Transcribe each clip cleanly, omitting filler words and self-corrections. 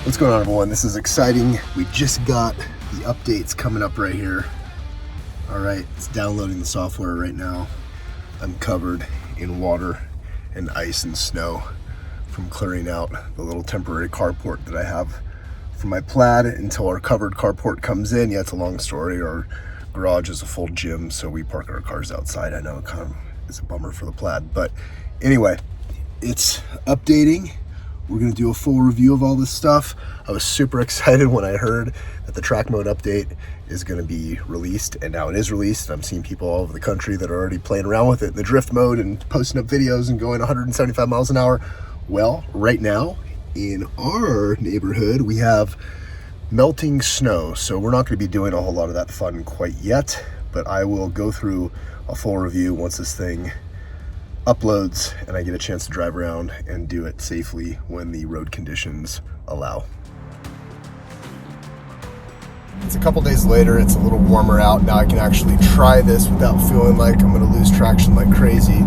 What's going on, everyone? This is exciting. We just got the updates coming up right here. All right, it's downloading the software right now. I'm covered in water and ice and snow from clearing out the little temporary carport that I have for my Plaid until our covered carport comes in. Yeah, it's a long story. Our garage is a full gym, so we park our cars outside. I know it kind of is a bummer for the Plaid, but anyway, it's updating. We're gonna do a full review of all this stuff. I was super excited when I heard that the track mode update is gonna be released, and now it is released. I'm seeing people all over the country that are already playing around with it in the drift mode and posting up videos and going 175 miles an hour. Well, right now in our neighborhood, we have melting snow, so we're not gonna be doing a whole lot of that fun quite yet, but I will go through a full review once this thing uploads and I get a chance to drive around and do it safely when the road conditions allow. It's a couple days later, it's a little warmer out. Now I can actually try this without feeling like I'm gonna lose traction like crazy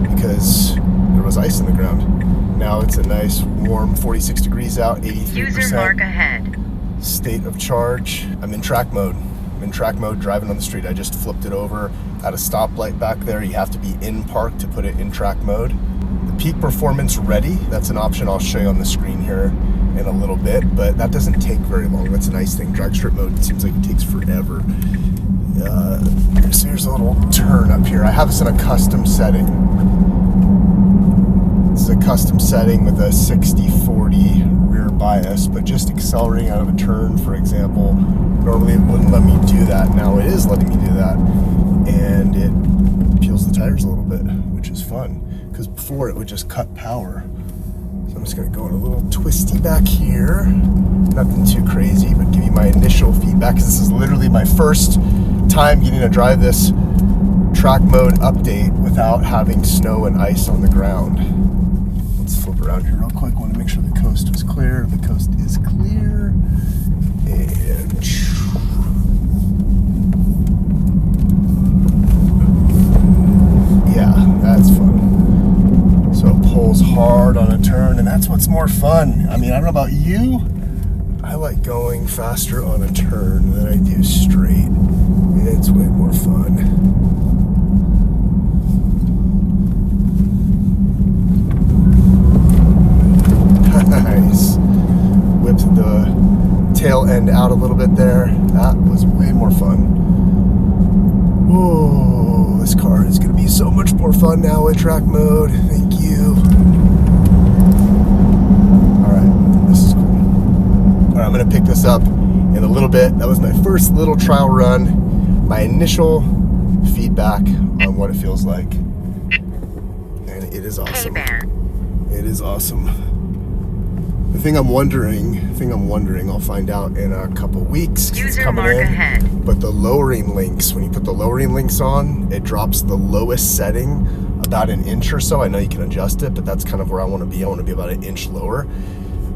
because there was ice in the ground. Now it's a nice warm 46 degrees out, 83%. User mark ahead. State of charge. I'm in track mode. Driving on the street. I just flipped it over at a stoplight back there. You have to be in park to put it in track mode. The peak performance ready, that's an option I'll show you on the screen here in a little bit, but that doesn't take very long. That's a nice thing. Drag strip mode, it seems like it takes forever. So here's a little turn up here. I have this in a custom setting. This is a custom setting with a 60/40 rear bias, but just accelerating out of a turn, for example, normally it wouldn't let me do that. Now it is letting me do that, and it peels the tires a little bit, which is fun, because before it would just cut power. So I'm just gonna go in a little twisty back here, nothing too crazy, but give you my initial feedback, because this is literally my first time getting to drive this track mode update without having snow and ice on the ground. Let's flip around here real quick. I want to make sure the coast is clear. The coast is clear. And yeah, that's fun. So it pulls hard on a turn, and that's what's more fun. I mean, I don't know about you. I like going faster on a turn than I do straight. It's way more fun. Nice. Whipped the tail end out a little bit there. That was way more fun. Whoa, this car is going to be so much more fun now with track mode. Thank you. Alright, this is cool. Alright, I'm going to pick this up in a little bit. That was my first little trial run. My initial feedback on what it feels like. And it is awesome. Hey there. It is awesome. The thing I'm wondering, I'll find out in a couple weeks. User mark ahead. But the lowering links, when you put the lowering links on, it drops the lowest setting about an inch or so. I know you can adjust it, but that's kind of where I want to be. I want to be about an inch lower.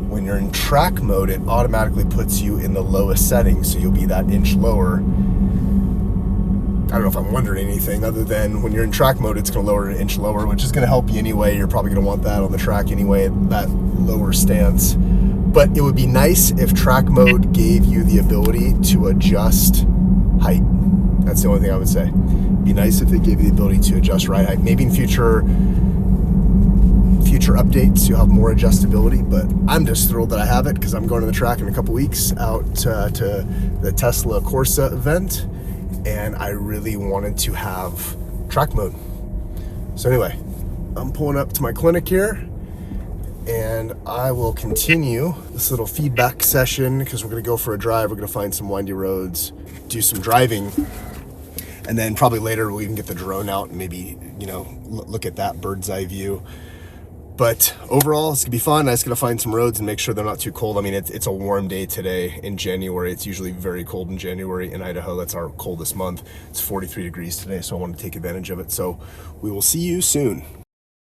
When you're in track mode, it automatically puts you in the lowest setting, so you'll be that inch lower. I don't know if I'm wondering anything other than when you're in track mode, it's going to lower an inch lower, which is going to help you anyway. You're probably going to want that on the track anyway, that lower stance. But it would be nice if track mode gave you the ability to adjust height. That's the only thing I would say. It'd be nice if it gave you the ability to adjust ride height. Maybe in future updates you'll have more adjustability, but I'm just thrilled that I have it because I'm going to the track in a couple weeks out to the Tesla Corsa event, and I really wanted to have track mode. So anyway, I'm pulling up to my clinic here, and I will continue this little feedback session because we're going to go for a drive. We're going to find some windy roads, do some driving, and then probably later we'll even get the drone out and maybe, look at that bird's eye view. But overall, it's gonna be fun. I just gotta find some roads and make sure they're not too cold. I mean, it's a warm day today in January. It's usually very cold in January in Idaho. That's our coldest month. It's 43 degrees today, so I want to take advantage of it. So we will see you soon.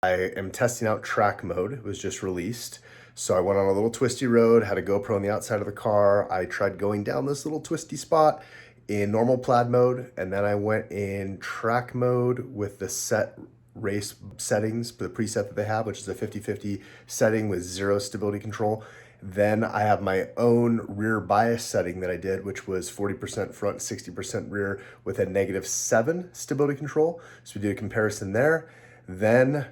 I am testing out track mode. It was just released. So I went on a little twisty road, had a GoPro on the outside of the car. I tried going down this little twisty spot in normal Plaid mode, and then I went in track mode with the set race settings, the preset that they have, which is a 50-50 setting with 0 stability control. Then I have my own rear bias setting that I did, which was 40% front, 60% rear with a -7 stability control. So we did a comparison there. Then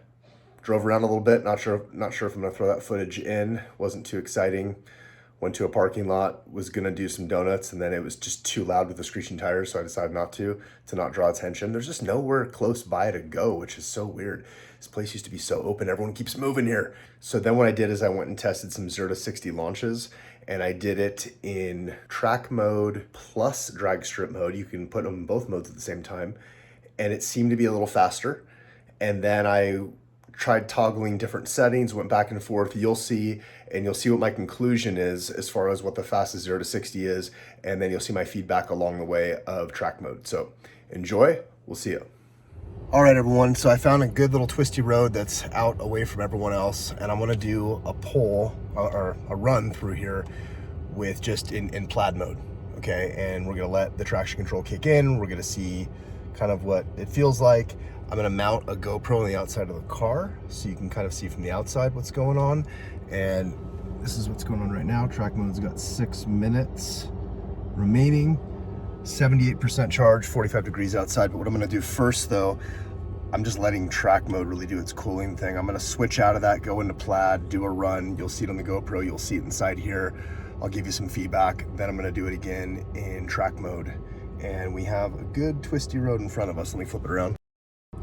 drove around a little bit, not sure if I'm gonna throw that footage in. Wasn't too exciting. Went to a parking lot, was gonna do some donuts, and then it was just too loud with the screeching tires, so I decided not to not draw attention. There's just nowhere close by to go, which is so weird. This place used to be so open, everyone keeps moving here. So then what I did is I went and tested some 0 to 60 launches, and I did it in track mode plus drag strip mode. You can put them in both modes at the same time, and it seemed to be a little faster. And then I tried toggling different settings, went back and forth. You'll see what my conclusion is as far as what the fastest 0 to 60 is, and then you'll see my feedback along the way of track mode. So enjoy, we'll see you. All right, everyone, so I found a good little twisty road that's out away from everyone else, and I'm gonna do a pull or a run through here with just in plaid mode, okay? And we're gonna let the traction control kick in. We're gonna see kind of what it feels like. I'm gonna mount a GoPro on the outside of the car so you can kind of see from the outside what's going on. And this is what's going on right now. Track mode's got 6 minutes remaining, 78% charge, 45 degrees outside. But what I'm gonna do first though, I'm just letting track mode really do its cooling thing. I'm gonna switch out of that, go into plaid, do a run. You'll see it on the GoPro, you'll see it inside here. I'll give you some feedback. Then I'm gonna do it again in track mode. And we have a good twisty road in front of us. Let me flip it around.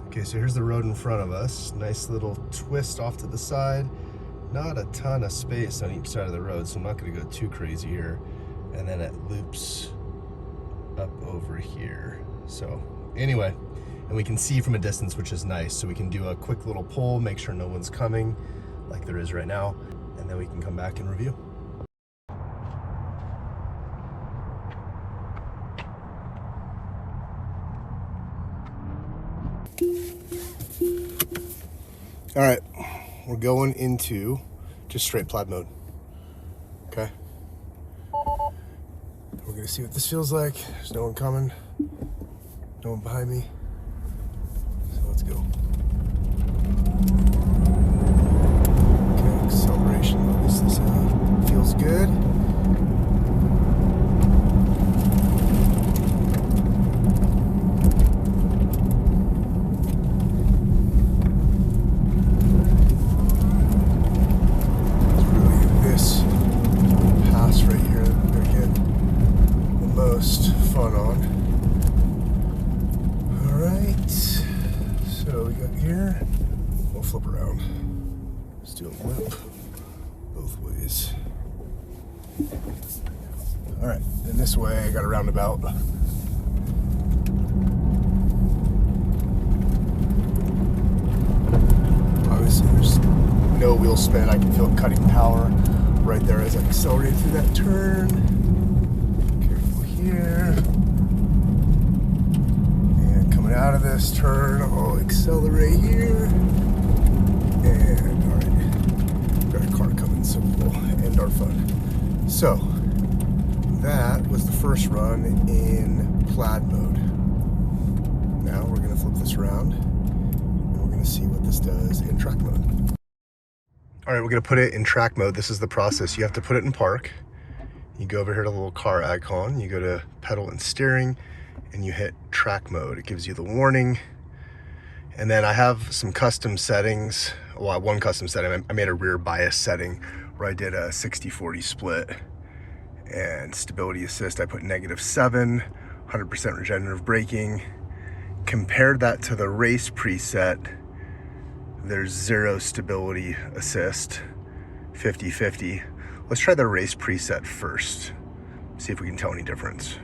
Okay, so here's the road in front of us. Nice little twist off to the side. Not a ton of space on each side of the road, so I'm not gonna go too crazy here. And then it loops up over here. So anyway, and we can see from a distance, which is nice. So we can do a quick little pull, make sure no one's coming like there is right now. And then we can come back and review. All right, we're going into just straight plaid mode, okay? We're gonna see what this feels like. There's no one coming, no one behind me, so let's go. Okay, acceleration levels, this feels good. Fun on. All right, so we got here, we'll flip around. Let's do a loop both ways. All right, and this way I got a roundabout. Obviously there's no wheel spin. I can feel it cutting power right there as I accelerate through that turn. Here and coming out of this turn, I'll accelerate here, and all right, got a car coming, so we'll end our fun. So that was the first run in plaid mode. Now we're gonna flip this around and we're gonna see what this does in track mode. All right, we're gonna put it in track mode. This is the process. You have to put it in park. You go over here to the little car icon, you go to pedal and steering, and you hit track mode. It gives you the warning. And then I have some custom settings. Well, one custom setting, I made a rear bias setting where I did a 60-40 split. And stability assist, I put -7, 100% regenerative braking. Compared that to the race preset, there's 0 stability assist, 50-50. Let's try the race preset first. See if we can tell any difference.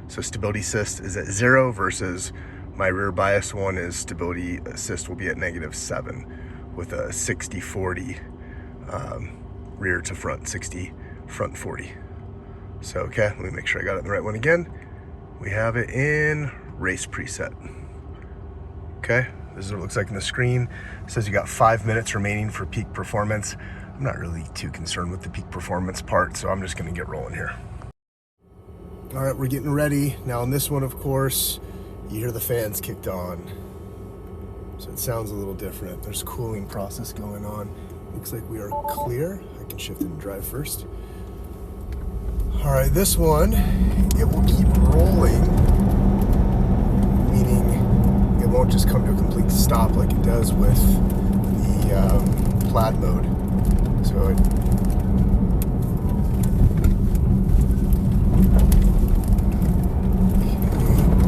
So stability assist is at 0 versus my rear bias one is stability assist will be at -7 with a 60-40 rear to front, 60 front 40. So, okay, let me make sure I got it in the right one again. We have it in race preset. Okay, this is what it looks like on the screen. It says you got 5 minutes remaining for peak performance. I'm not really too concerned with the peak performance part, so I'm just gonna get rolling here. All right, we're getting ready. Now on this one, of course, you hear the fans kicked on. So it sounds a little different. There's a cooling process going on. Looks like we are clear. I can shift and drive first. All right, this one, it will keep rolling, meaning it won't just come to a complete stop like it does with the Plaid mode. So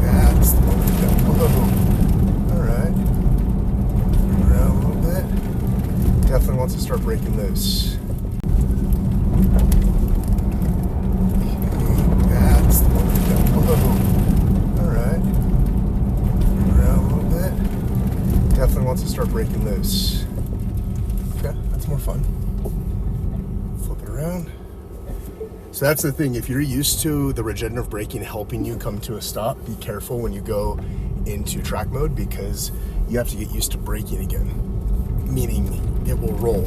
that's the one we got below. All right, turn around a little bit. Definitely wants to start breaking loose. That's the one we got below. All right, turn around a little bit. Definitely wants to start breaking loose. Okay, that's more fun. Flip it around. So that's the thing, if you're used to the regenerative braking helping you come to a stop, be careful when you go into track mode because you have to get used to braking again, meaning it will roll.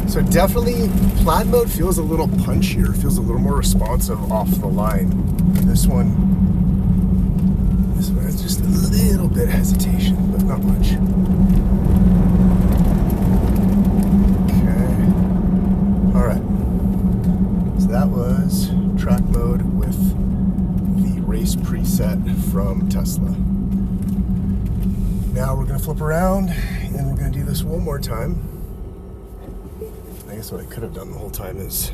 So definitely Plaid mode feels a little punchier, feels a little more responsive off the line. This one has just a little bit of hesitation, but not much. All right, so that was track mode with the race preset from Tesla. Now we're gonna flip around and we're gonna do this one more time. I guess what I could have done the whole time is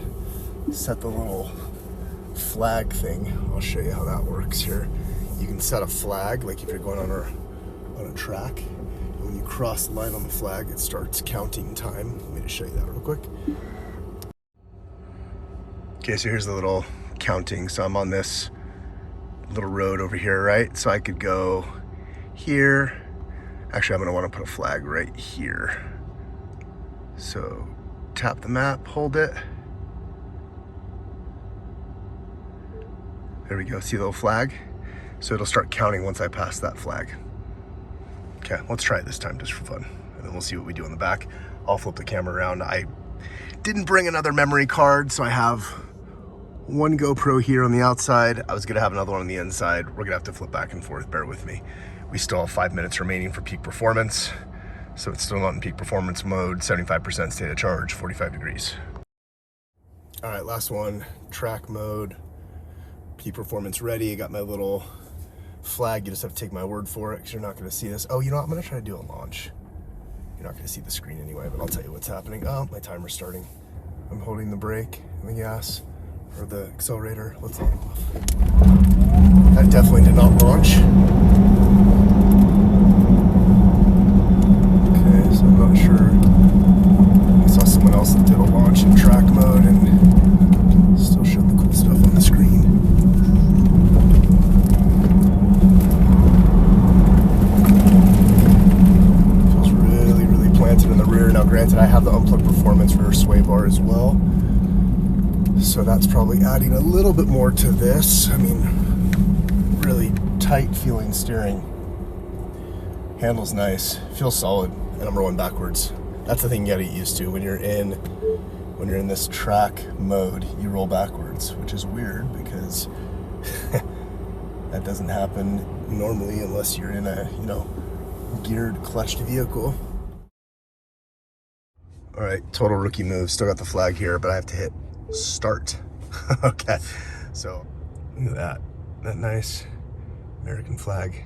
set the little flag thing. I'll show you how that works here. You can set a flag, like if you're going on a track, and when you cross the line on the flag, it starts counting time. Let me just show you that real quick. Okay, so here's the little counting. So I'm on this little road over here, right? So I could go here. Actually, I'm gonna wanna put a flag right here. So tap the map, hold it. There we go, see the little flag? So it'll start counting once I pass that flag. Okay, let's try it this time just for fun. And then we'll see what we do in the back. I'll flip the camera around. I didn't bring another memory card, so I have one GoPro here on the outside. I was gonna have another one on the inside. We're gonna have to flip back and forth, bear with me. We still have 5 minutes remaining for peak performance. So it's still not in peak performance mode, 75% state of charge, 45 degrees. All right, last one, track mode, peak performance ready. I got my little flag. You just have to take my word for it because you're not gonna see this. Oh, you know what, I'm gonna try to do a launch. You're not gonna see the screen anyway, but I'll tell you what's happening. Oh, my timer's starting. I'm holding the brake and the gas, or the accelerator. Let's on off. That definitely did not launch. Okay, so I'm not sure. I saw someone else that did a launch in track mode and still showed the cool stuff on the screen. Feels really, really planted in the rear. Now granted, I have the Unplugged performance rear sway bar as well. So that's probably adding a little bit more to this. I mean, really tight feeling steering. Handle's nice, feels solid, and I'm rolling backwards. That's the thing you gotta get used to when you're in this track mode. You roll backwards, which is weird because that doesn't happen normally unless you're in a geared clutched vehicle. All right, total rookie move. Still got the flag here, but I have to hit start. Okay, so look at that. Isn't that nice? American flag.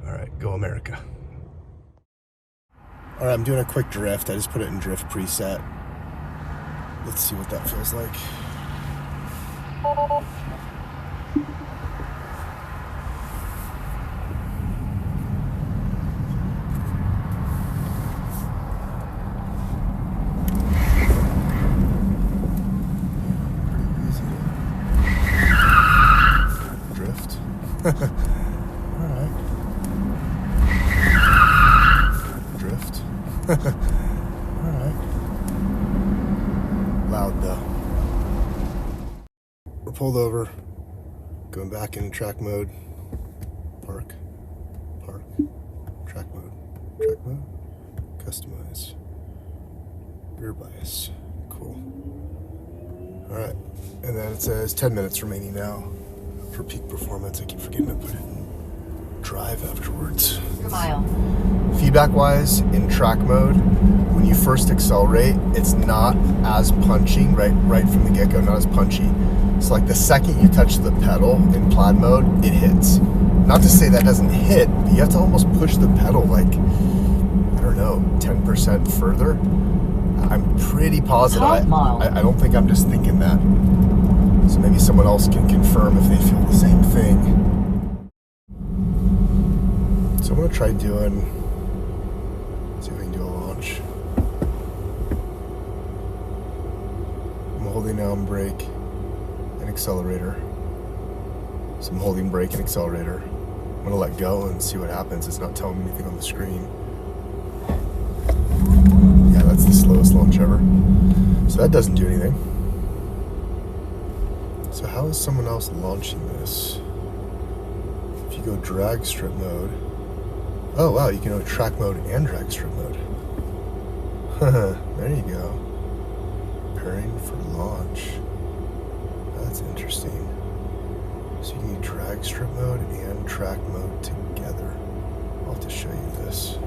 All right, go America. All right, I'm doing a quick drift. I just put it in drift preset. Let's see what that feels like. Alright. Drift. Alright. Loud though. We're pulled over. Going back into track mode. Park. Park. Track mode. Track mode. Customize. Rear bias. Cool. Alright. And then it says 10 minutes remaining now for peak performance. I keep forgetting to put it in drive afterwards. Mile. Feedback wise, in track mode, when you first accelerate, it's not as punching right from the get-go, not as punchy. So like the second you touch the pedal in Plaid mode, it hits. Not to say that doesn't hit, but you have to almost push the pedal like, I don't know, 10% further. I'm pretty positive. I don't think I'm just thinking that. So maybe someone else can confirm if they feel the same thing. So I'm gonna try doing, see if I can do a launch. I'm holding down brake and accelerator. So I'm holding brake and accelerator. I'm gonna let go and see what happens. It's not telling me anything on the screen. Yeah, that's the slowest launch ever. So that doesn't do anything. So how is someone else launching this? If you go drag strip mode, oh wow, you can go track mode and drag strip mode. There you go. Preparing for launch. That's interesting. So you can do drag strip mode and track mode together. I'll have to show you this.